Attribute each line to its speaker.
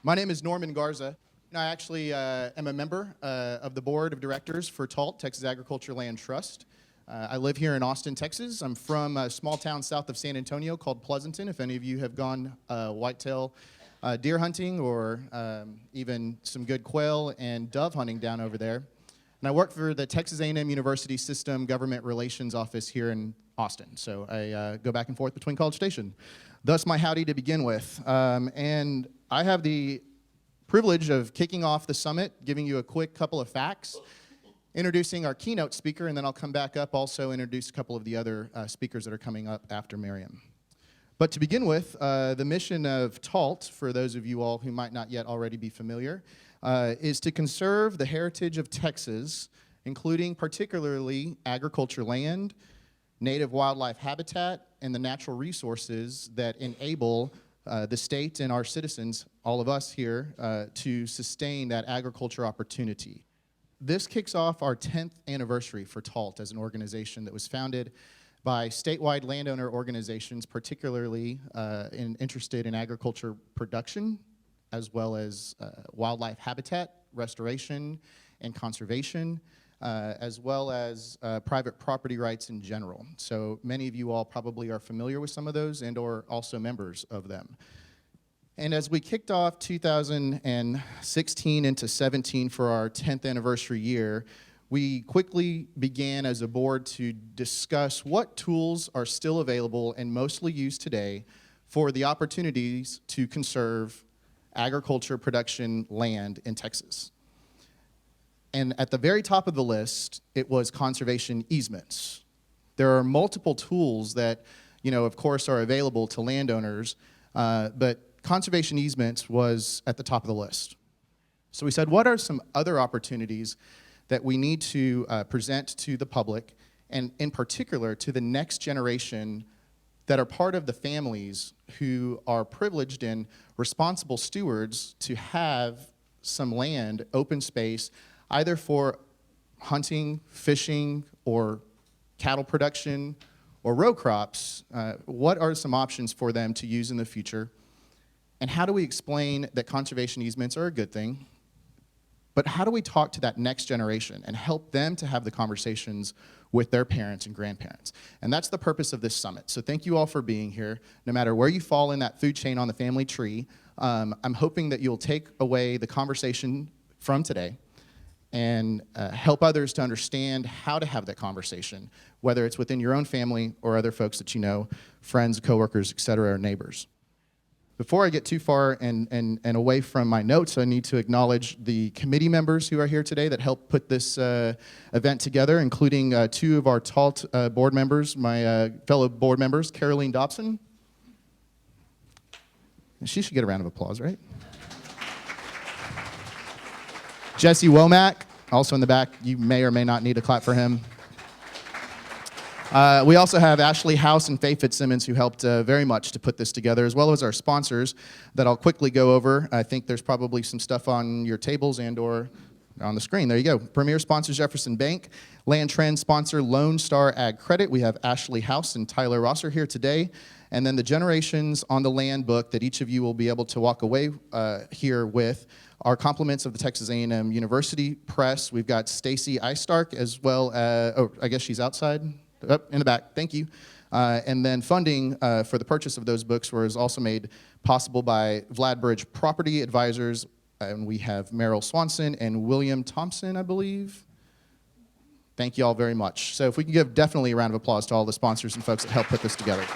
Speaker 1: My name is Norman Garza, and I actually am a member of the board of directors for TALT, Texas Agriculture Land Trust. I live here in Austin, Texas. I'm from a small town south of San Antonio called Pleasanton, if any of you have gone whitetail deer hunting or even some good quail and dove hunting down over there. And I work for the Texas A&M University System Government Relations Office here in Austin. So I go back and forth between College Station. Thus my howdy to begin with. And I have the privilege of kicking off the summit, giving you a quick couple of facts, introducing our keynote speaker, and then I'll come back up, also introduce a couple of the other speakers that are coming up after Miriam. But to begin with, the mission of TALT, for those of you all who might not yet already be familiar, is to conserve the heritage of Texas, including particularly agriculture land, native wildlife habitat, and the natural resources that enable the state and our citizens, all of us here, to sustain that agriculture opportunity. This kicks off our 10th anniversary for TALT as an organization that was founded by statewide landowner organizations, particularly interested in agriculture production, as well as wildlife habitat, restoration, and conservation, as well as private property rights in general. So many of you all probably are familiar with some of those and or also members of them. And as we kicked off 2016 into 17 for our 10th anniversary year, we quickly began as a board to discuss what tools are still available and mostly used today for the opportunities to conserve agriculture production land in Texas. And at the very top of the list, it was conservation easements. There are multiple tools that, of course, are available to landowners, but conservation easements was at the top of the list. So we said, what are some other opportunities that we need to present to the public, and in particular to the next generation that are part of the families who are privileged and responsible stewards to have some land, open space, either for hunting, fishing, or cattle production, or row crops. What are some options for them to use in the future? And how do we explain that conservation easements are a good thing? But how do we talk to that next generation and help them to have the conversations with their parents and grandparents? And that's the purpose of this summit. So thank you all for being here. No matter where you fall in that food chain on the family tree, I'm hoping that you'll take away the conversation from today and help others to understand how to have that conversation, whether it's within your own family or other folks that you know, friends, coworkers, et cetera, or neighbors. Before I get too far and away from my notes, I need to acknowledge the committee members who are here today that helped put this event together, including two of our TALT board members, my fellow board members, Caroline Dobson. She should get a round of applause, right? Jesse Womack, also in the back. You may or may not need a clap for him. We also have Ashley House and Faye Fitzsimmons, who helped very much to put this together, as well as our sponsors that I'll quickly go over. I think there's probably some stuff on your tables and or on the screen. There you go. Premier sponsor Jefferson Bank. Land Trend sponsor Lone Star Ag Credit. We have Ashley House and Tyler Rosser here today. And then the Generations on the Land book that each of you will be able to walk away here with are compliments of the Texas A&M University Press. We've got Stacy Eistark as well as, I guess she's outside. Up in the back, thank you. And then funding for the purchase of those books was also made possible by Vlad Bridge Property Advisors, and we have Merrill Swanson and William Thompson, I believe. Thank you all very much. So if we can give definitely a round of applause to all the sponsors and folks that helped put this together.